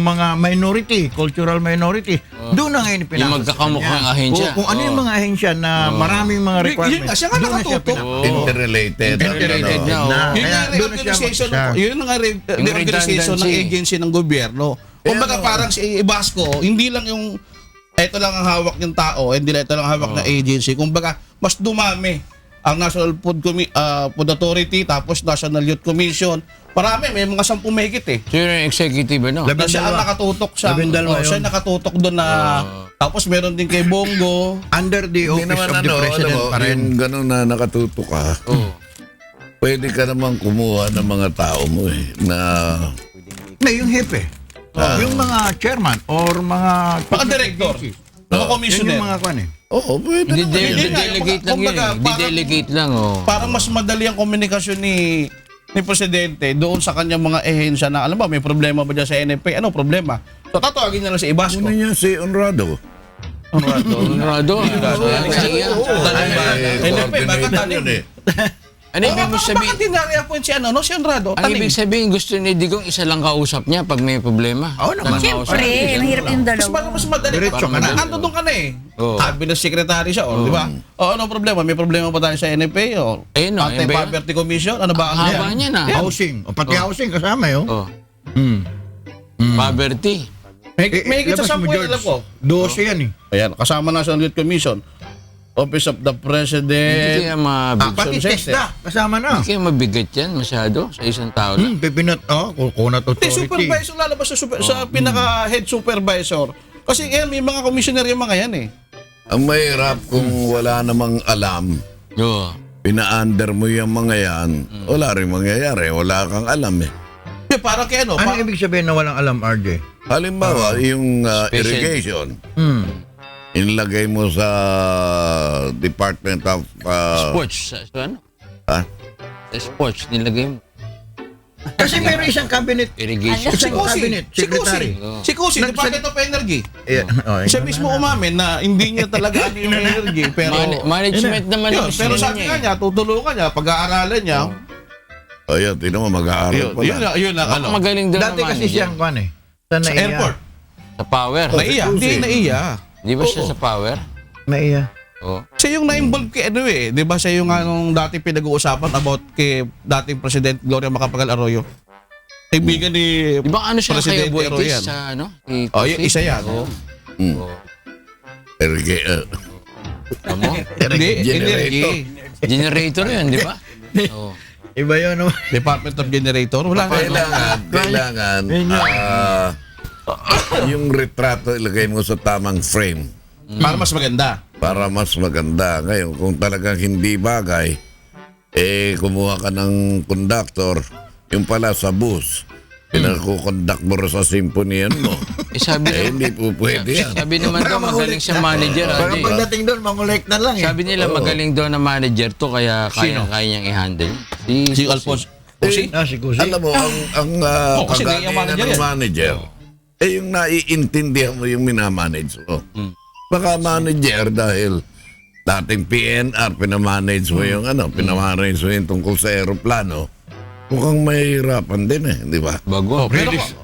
mga minority, cultural minority, doon na ngayon pinasa. Yung magkakamukhang ahensya. Kung ano yung mga ahensya na maraming mga Yun requirements, nga, siya nga doon na siya nakatutok. pinasa. Interrelated. Interrelated na, Na, Yun kaya ang doon na siya reorganization, mag-isa. yun ang reorganization ng redundancy. agency ng gobyerno. Kumbaga parang si Ibasco, hindi lang yung ito lang ang hawak ng tao, hindi lang ito lang ang hawak ng agency. Kumbaga, mas dumami ang National Food Authority, tapos National Youth Commission. Parami, may mga 10 mahigit eh. Sino yung executive, ano? Labing Siya ang dalawa. nakatutok sa Labindalawa siya yun. nakatutok doon na tapos meron din kay Bongo. Under the Hindi office naman of the President pa rin. yung gano'n na nakatutok ka, pwede ka naman kumuha ng mga tao mo eh, na May yung hepe. Yung mga chairman or mga Mga director, mga Yun commissioner. yung mga kwan eh. oo, pwede naman. Di-delegate lang yun Kumbaga, eh. Di-delegate lang, oh. Parang mas madali ang komunikasyon ni Presidente doon sa kanyang mga ehensya na alam ba may problema ba dyan sa NFA? Ano problema? So tatawagin niya lang si Ibasco. Ano niya si Honrado? Honrado. NFA, baka tanim. yun eh. Ano ibig mo sabihin? Bakit dinari-appoint si si Honrado? Ang ibig sabihin, gusto ni Digong isa lang kausap niya pag may problema. Oo naman. Siyempre, mahirap yung dalawa. Mas madali. Diretso ka na. Ando doon ka na eh. Oo. Cabinet secretary siya, di ba? O ano problema? May problema ba tayo sa NFA? O Ayun, no, Anti-Poverty Commission? Ano ba? Ang haba niya na. Housing. O pati housing kasama yun. Oh. Hmm. Poverty. May higit Labas sa 10 mo, George. alam ko. 12 yan eh. Ayan, kasama na sa Youth Commission. Office of the Hindi President. kaya mabigat. Pati TESDA kasama na. Hindi kaya mabigat yan masyado sa isang tao lang. Pipinat, Coconut Hindi, Authority. supervisor lalabas sa pinaka-head supervisor. Kasi yan, may mga commissioner yung mga yan eh. Ang mahirap kung wala namang alam, Oo. pina-under mo yung mga yan, wala rin mangyayari, wala kang alam eh. Parang kaya ano, Ano ibig sabihin na walang alam, RJ? Halimbawa, yung Special. irrigation, inilagay mo sa Department of Sports. Sa ano? ah, Sa sports, nilagay mo. Kasi meron isang cabinet. Irrigation. si Isang Kusi, cabinet secretary. Si Kusi, Department of Energy. Siya mismo umamin na hindi niya talaga ano yung energy, pero Management naman yun, ang pero gusto sabi niya nga niya, tutulungan niya, pag-aaralan niya. ayun, tinan mo, mag-aaral pala. Yun ang ano. Magaling daw Dati naman. kasi siyang kwan eh. Sa Sa Naiya. airport. Sa power. Naiya, hindi naiya. Di ba siya sa power? Naiya. Oo. Siya yung na-involve kay ano eh. Di ba siya yung anong dati pinag-uusapan about kay dating President Gloria Macapagal Arroyo. Kaibigan ni Di ba ano siya kaya Presidente Arroyo yan. Buitis sa ano? Si Oh, Kusi? isa yan. Oo. Tamo? Hindi, Generator. energy. Generator yun, di ba? Oo. Iba yun, no? Department of Generator. Wala nga. Kailangan, yung retrato ilagay mo sa tamang frame Para mas maganda. para mas maganda. Ngayon, kung talagang hindi bagay, kumuha ka ng conductor, yung pala sa bus, pinag-conduct mo rin sa symphony mo. Sabi Hindi po pwede yan. Sabi naman daw magaling siya manager. Parang Adi. pagdating doon, mangolek na lang eh. Sabi nila magaling daw na manager to kaya kaya niyang i-handle. Si Alfonso. Kusi? Si Kusi. Alam mo, ang kasi kagamitan yung manager ng yan. manager, yung naiintindihan mo yung minamanage mo. Baka manager dahil dating PNR, pinamanage mo yung pinamanage mo yung tungkol sa aeroplano. mukhang mahihirapan din di ba? Bago.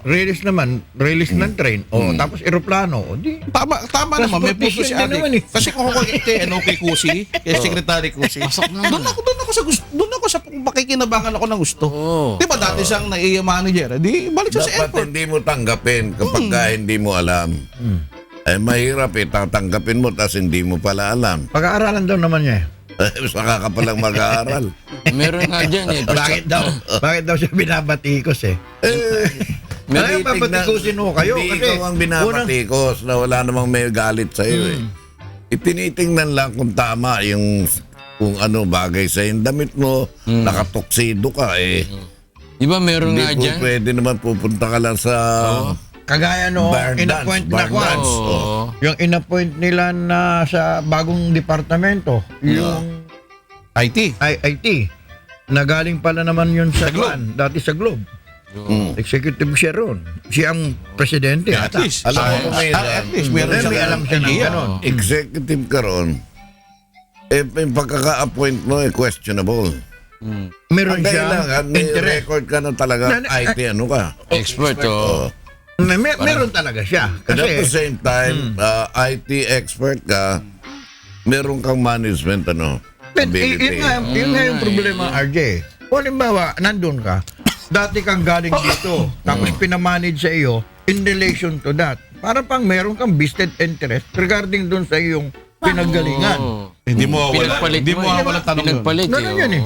Release ng train. Tapos eroplano. Di. Tama naman, may puso si Transportation din Ate. naman eh. Kasi kung ako kay Kusi, kay Secretary Kusi, doon ako sa pakikinabangan ako ng gusto. Di ba dati siyang naiya manager, di balik siya sa Dapat airport. hindi mo tanggapin kapag hindi mo alam. Ay mahirap tatanggapin mo tapos hindi mo pala alam. Pag-aaralan daw naman niya. Saka ka palang mag-aaral. Meron nga dyan eh. Bakit daw siya binabatikos eh? Ano yung babatikusin mo kayo? Hindi Kasi ikaw ang binabatikos na wala namang may galit sa iyo Itinitingnan lang kung tama yung kung ano bagay sa yung damit mo, nakatoksido ka Di ba meron Hindi nga po dyan? pwede naman pupunta ka lang sa kagaya no, in-appoint na kwan. Yung in-appoint nila na sa bagong departamento, yung IT. IT, na galing pala naman yun sa Globe. kwan, dati sa Globe. Executive siya ron. Siya ang presidente. At ata. least. Alam mo, At least meron May siya alam siya ng idea. ganon. executive ka ron, yung pagkaka-appoint mo questionable. Meron Ang dahilan, siya may interest. record ka na talaga IT, ano ka? Expert, oh. Meron talaga siya. And at the Kasi, same time, IT expert ka, meron kang management ability. yun nga yung problema, RJ. Kung halimbawa, nandun ka, dati kang galing dito, tapos pinamanage sa iyo in relation to that. Para pang meron kang vested interest regarding dun sa iyong pinanggalingan. Hindi mo Pinagpalit hindi mo walang tanong yun. Pinagpalit Ganun yun eh.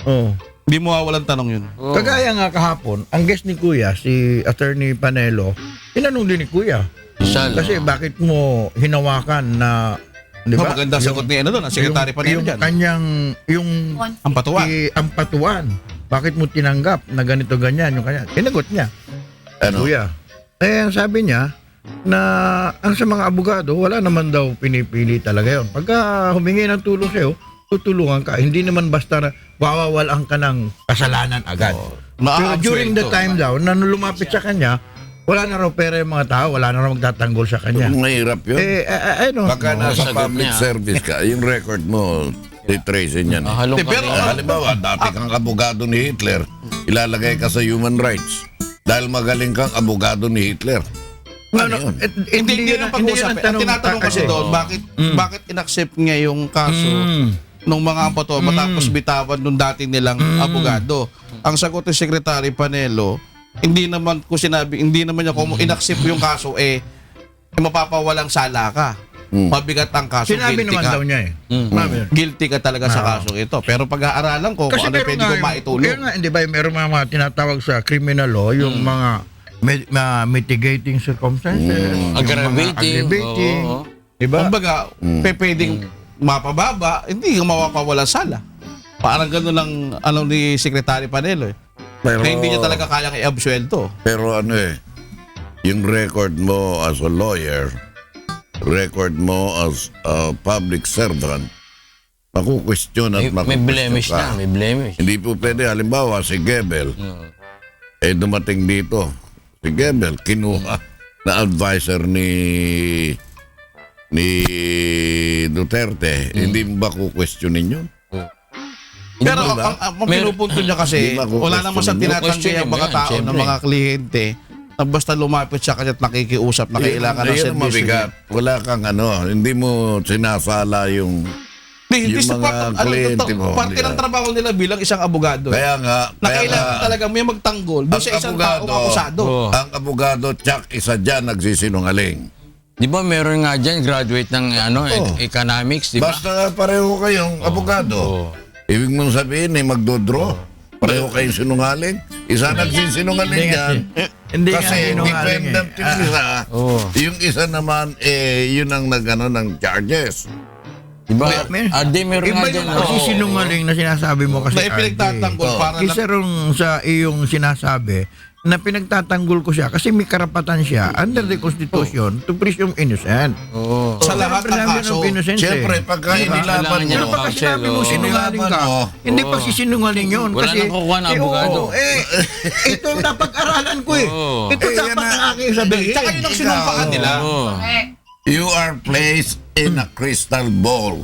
Oh. Hindi mo walang tanong yun. Kagaya nga kahapon, ang guest ni Kuya, si Attorney Panelo, tinanong din ni Kuya. Kasi bakit mo hinawakan na, di ba? Maganda sagot ni ano doon, ang Secretary Panelo yung dyan. kanyang, yung Ang patuwa. ampatuan. Bakit mo tinanggap na ganito ganyan yung kanya? Sinagot niya. Ano? Kuya. Ang sabi niya na ang sa mga abogado, wala naman daw pinipili talaga yun. Pagka humingi ng tulong sa'yo, tutulungan ka. Hindi naman basta na wawawalan ka ng kasalanan agad. Pero during the time daw, na nung lumapit sa kanya, wala na raw pera yung mga tao, wala na raw magtatanggol sa kanya. Mahirap yun. Ano? Pagka nasa sagot public niya. service ka, yung record mo, titracing yan. Halong Pero, Halimbawa, dati kang abogado ni Hitler, ilalagay ka sa human rights. Dahil magaling kang abogado ni Hitler. Ano yun? Hindi yun ang pag-uusap. Ang tinatanong kasi doon, bakit inaccept niya yung kaso nung mga ampato matapos bitawan nung dating nilang abogado? Ang sagot ni Secretary Panelo, hindi naman niya kung inaccept yung kaso mapapawalang sala ka. Mabigat ang kaso, Sinabi guilty naman ka. daw niya eh. Guilty ka talaga sa kaso ito. Pero pag-aaralan ko kung ano meron pwede ko nga maitulong. nga, hindi ba, meron mga tinatawag sa criminal law, yung mga mitigating circumstances, yung mga Aggravating. aggravating. Oo. Diba? Kumbaga, pwedeng mapababa, hindi ka mawapawala sala. Parang gano'n ang ano ni Secretary Panelo Pero, na hindi niya talaga kayang i-absuelto. pero yung record mo as a lawyer, record mo as a public servant, makukwestiyon at May blemish ka. na, may blemish. Hindi po pwede, halimbawa, si Gebel, dumating dito. Si Gebel, kinuha na advisor ni Duterte. Hindi mo ba kukwestiyonin yun? Pero ang pinupunto niya kasi, Hindi mo wala naman sa tinatanggi ang mga yan, tao ng syempre. mga kliyente na basta lumapit siya kanya at nakikiusap na kailangan ng Ayun ang servisyo mabigat. niya. Wala kang hindi mo sinasala yung Hindi yung sa mga kliyente mo. parte ng trabaho nila bilang isang abogado. Kaya nga, na kailangan talaga may magtanggol doon sa isang taong akusado. ang abogado, tsak, isa dyan nagsisinungaling. Di ba meron nga dyan, graduate ng economics, di ba? Basta pareho kayong abogado. Ibig mong sabihin, magdodraw. Pareho kayong sinungaling. Isa nagsisinungaling yan. Hindi nga Kasi sinungaling dependent yung isa. Yung isa naman, yun ang ng charges. Di ba? Ade, meron Iba nga dyan. yung pagsisinungaling na sinasabi mo kasi. Na ipinagtatanggol para Isa rin sa iyong sinasabi na pinagtatanggol ko siya kasi may karapatan siya under the Constitution to presume innocent. sa lahat ng kaso. Siyempre, pagka inilaban Kailangan niya mo, ng Pero pag sinabi mo counsel, sinungaling ka, Inilaban mo. hindi pa sisinungaling yun. Wala Kasi, nang kukuha ng abogado. Ito ang napag-aralan ko eh. Oo. Ito dapat ang aking sabihin. Tsaka yun ang sinumpaan nila. Oo. you are placed in a crystal ball.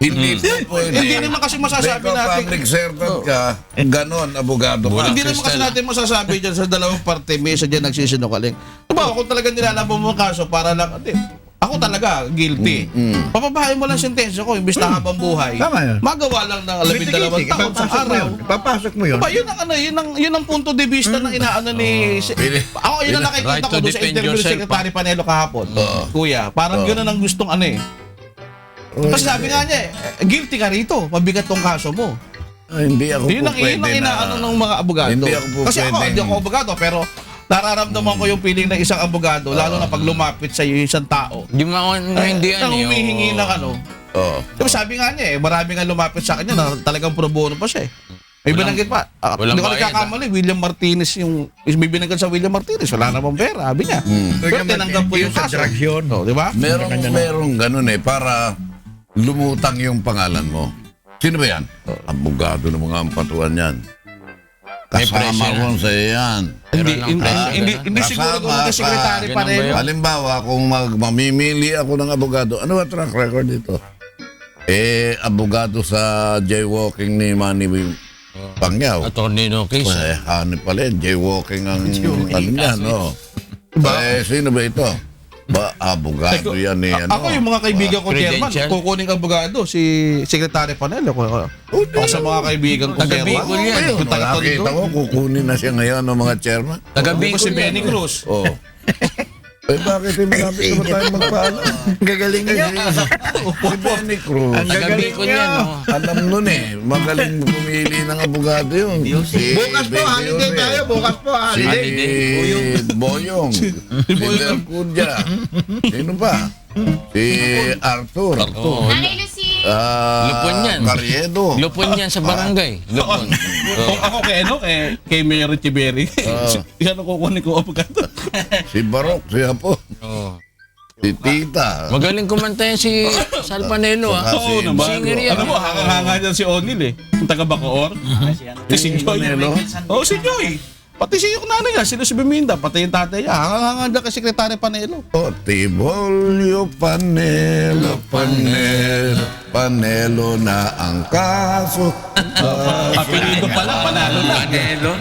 Hindi po pwede. Hindi naman kasi masasabi Ikaw, natin. public servant ka, ganon, abogado ka. Hindi naman kasi natin masasabi dyan sa dalawang parte, may isa dyan nagsisinungaling. Diba, kung talagang nilalaban mo ang kaso para lang, ako talaga, guilty. Papabahay mo lang sentensya ko, imbis na habang buhay. Tama yun. Magawa lang ng 12 taon sa araw. Papasok mo yun. Diba, yun ang punto de vista ng inaano ni... Ako, yun ang nakikita Right ko to doon sa defend interview ni yourself, Secretary Panelo kahapon. Kuya, parang yun ang gustong ano eh. Kasi sabi nga niya, guilty ka rito, mabigat tong kaso mo. Hindi ako Yun po ang pwede inaano ng mga abogado. Hindi ako po Kasi ako, pwedeng- hindi ako abogado, pero nararamdaman ko yung feeling ng isang abogado, lalo na pag lumapit sa iyo yung isang tao. Di mo hindi Nang humihingi ng ano. Oo. Diba sabi nga niya marami nga lumapit sa kanya na talagang pro bono pa siya eh. May binanggit pa. walang Hindi ko bayad, nagkakamali, William Martinez may binanggit sa William Martinez. Wala namang pera, sabi niya. Pero tinanggap po yung sa kaso. drugs yun. Di ba? Merong ganun eh, para lumutang yung pangalan mo. Sino ba yan? Abogado ng mga ampatuan yan. May Kasama pressure. ko sa yan. Hindi siguro kung nag-secretary Ganun pa ba rin. yun? Halimbawa, kung mamimili ako ng abogado, ano ba track record dito? Abogado sa jaywalking ni Manny Pangyaw. Attorney no case. Ano pala yun, jaywalking ang ano niya, no? Sino ba ito? Abogado yan eh. Ano? Ako yung mga kaibigan ko, chairman, Credential? kukuning abogado, si Secretary Panelo. Ako sa mga kaibigan ko, Taga Bicol yan. Yung taga Nakita Tondo. ko, kukunin na siya ngayon ng mga chairman. Taga Ako Bicol si yan. Benny Cruz. Oh. Bakit hindi malapit naman tayo magpaalam? Gagaling niya. Si Benny Cruz. Taga Bicol yan. oh. Alam nun eh, magaling pumili ng abogado yun. Si Bukas po, Benny holiday Ore. tayo. Bukas po, Si holiday. Boyong. Si Bercudya. Sino pa? Si Arthur. Oh, Nanay Lucy! Lupon yan. Carriedo. Lupon yan sa barangay. Lupon. Kung ako kay Mayor Echeverry, yan ang kukunin ko abogado. Si Barok. Siya po. Oh. Si Tita. Magaling kumanta yan si Sal Panelo ah. Oo naman. Singer yan. Alam mo, hanga dyan si O'Neal eh. Yung taga Bacoor. Si Joy. Oo, si Joy. Pati si yung nanay niya, sila si Biminda, pati yung tatay niya. Hanga dyan kay Secretary Panelo. Tibolio Panelo, Panelo na ang kaso. Apelido pala, panalo na. Panelo.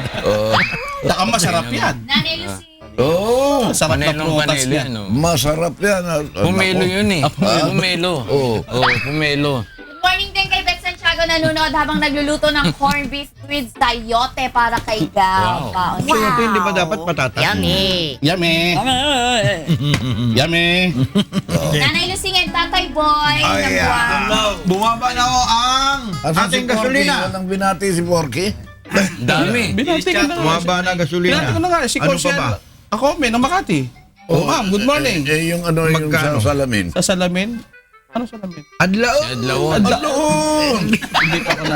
Saka masarap yan. Nanay Lucy! Oh, Sarap na Panelong prutas Panelo yan. yan. oh. masarap yan. Pumelo yun eh. Pumelo. Oo. Oh, pumelo. Good morning din kay Beth Santiago nanonood habang nagluluto ng corned beef with sayote para kay Gab. Wow. Ito hindi ba dapat patatas? Yummy! Yummy. Yummy. Nanay Lucy and Tatay Boy. Nabuwang. Bumaba na ho ang ating gasolina. Walang binati si Porky. Dami. Binati ko na nga. Bumaba na gasolina. Binati ko na nga. Si Ano Consuelo. pa ba? Ako, may ng Makati. Oh, ma'am, good morning. Yung ano yung Magkano? sa salamin. Sa salamin? Ano salamin? Adlao. Adlawon. Adloon! Hindi pa ako na.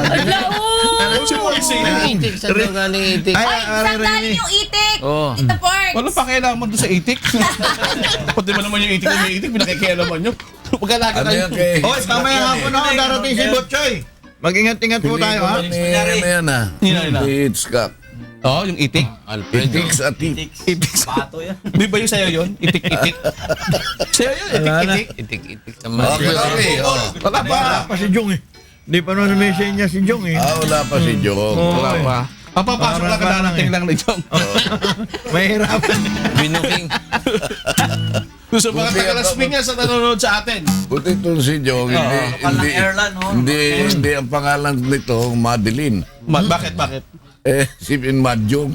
Si Porky. Itik. Saan daw galing itik? Ay, Ay, saan galing yung itik? Oh. Tita Pork. Wala pa kailangan doon sa itik. Pati ba naman yung itik na may itik, pinakikialaman nyo. Pagkalaki Ano tayo. yan kay... Hoy, mamaya hapon na darating si Butchoy. Mag-ingat-ingat po tayo, ha? Ano yan ah? Yan. Hitchcock. Oo, yung itik. Alfredo. Itix at itix. Itik. Pato yan. Di ba yung sa'yo yun? Itik-itik. Sa'yo yun, itik-itik. Itik-itik sa Okay, mga. okay. Oh. Wala pa. Wala pa si Jong eh. Hindi pa naman may niya si Jong eh. Wala pa si Jong. Wala pa. Papapasok lang ka darating lang ni Jong. Mahirapan. Binuking. Gusto mga taga-Las Piñas na nanonood sa atin. Buti ito si Jong, hindi ang pangalan nito, Madeline. Bakit? Si Madjong.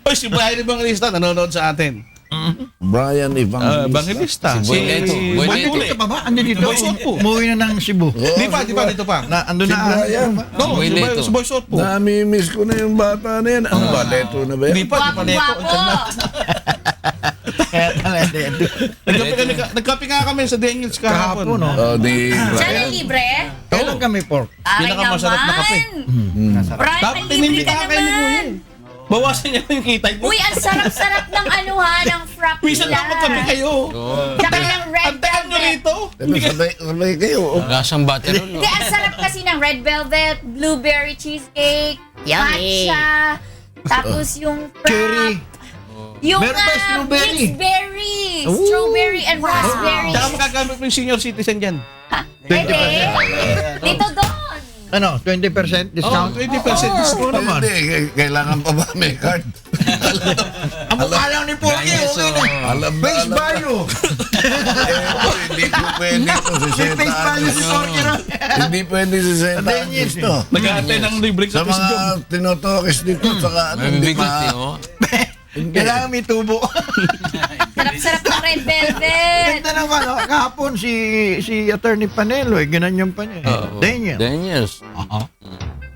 Oy, si Brian Evangelista nanonood sa atin. Brian Evangelista. Evangelista. Si Boyleto. Boyleto. Dito pa ba? Ando dito. Boy Sopo. Umuwi na ng Cebu. Di ba dito pa? Ando Si na. Brian. No, Si Boyleto. si Boy Sopo. Nami-miss ko na yung bata na yan. Ang baleto na ba Di yan? pa, di pa neko. Nagkape nga kami sa Daniels Kahapon, kahapon. no? Di Siya Brian. na libre? Kailan kami pork? Ay Pinakamasarap na kape. naman. Brian, Dapat may libre inimbita ka ka kayo ni Kuya. naman. Bawasan niya yung kita niyo. Uy, ang sarap-sarap ng ano ha, ng frap Minsan nila. lang magkape kayo. Tsaka ng red Antayan nyo velvet. rito. Sabay kayo. Lasang butterol. Hindi, ang sarap kasi ng red velvet, blueberry cheesecake, matcha, tapos yung frap. Cherry. Yung Meron pa strawberry. mixed berries, strawberry and raspberry. Tsaka makagamit mo yung senior citizen dyan. Pwede. Dito doon. Ano, 20% discount? 20% discount. Oo naman. Hindi, kailangan pa ba may card? Ang mukha lang ni Porky, okay na. Alam na, Face alam na. value. Hindi po pwede ito. May face value si Porky ron. Hindi pwede si Seta. Daniel, Ito. Nag-aantay ng libre Sa sa mga tinotokis dito, saka ano, May hindi bigat eh, pa. oh. Kailangan may tubo. Sarap-sarap ng red velvet. Ganda naman, oh. Kahapon si Attorney Panelo, ganyan pa niya. Daniel. Daniels.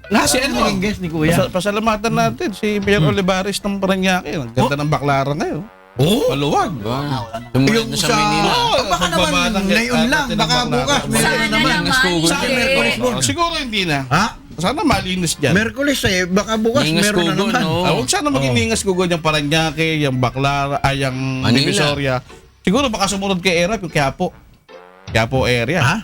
Lahat Si si ano? naging guest ni Kuya. Pasalamatan natin si Mayor Olivares ng Paranaque. Ang ganda ng Baclaran ngayon. Oh? Maluwag. Tumulit na sa Manila. Baka naman pagbaba ng- ngayon lang, natin ng baka Baclaran. bukas. Meron Sana na naman. naman, Sa akin, hindi. Merkulis mo. Siguro hindi na. Ha? Sana malinis dyan. Merkulis eh, baka bukas Ningas meron na Kugo, naman. no? Huwag sana maging ningas gugod yung Paranaque, yung Baclaran, yung Manila. Divisoria. Siguro baka sumunod kay Erap yung Quiapo area. Ha?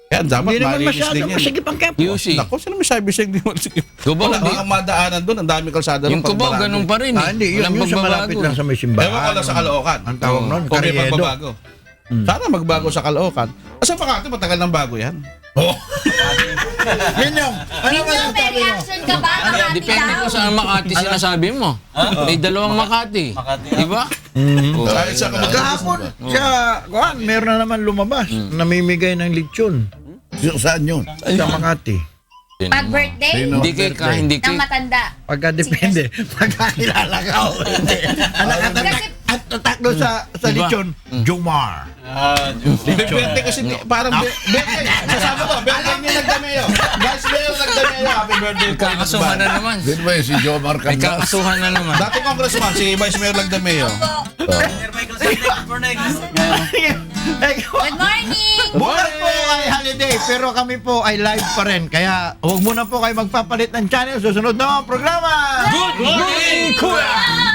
Kaya dapat Hindi naman malinis masyado. din yan. Masigip ang kepo. QC. Naku, sino may sabi siya hindi mo sige. Cubao, Wala di- kang madaanan doon, ang daming kalsada Yung doon, Cubao, pag ganun pa rin Ah, eh. hindi. Yun, Walang yun sa malapit pagbabago. lang sa may simbahan. Ewan ko lang sa Caloocan. Ang tawag nun, Kung may Carriedo. pagbabago. Sana magbago sa Caloocan. Sa Makati, matagal nang bago yan. Yun yung. Ano ba Ninyo, yung may sabi mo? reaction ka ba? Makati Depende daw. kung saan Makati sinasabi mo. May dalawang Makati. Di ba? Kahit sa Kahapon, siya, kuhan, meron na naman lumabas. Namimigay ng lechon Saan yun? sa Makati. Pag birthday, Sino? Hindi kay ka, hindi ng kay. matanda. Pagka depende. Pagkakilala ka o hindi. Ang nakatatak at tatak doon sa Diba? lechon, Jomar. birthday kasi parang birthday. Sasama ko, birthday niya nagdameo. Guys, Mayor nagdameo. Happy birthday po. Kakasuhan na naman. Sino ba yun? Si Jomar May Canlas? kakasuhan na naman. Dati congressman, si Vice Mayor nagdameo. Good morning! Bukas po ay holiday pero kami po ay live pa rin. Kaya huwag muna po kayo magpapalit ng channel. Susunod na ang programa. Good morning, Kuya!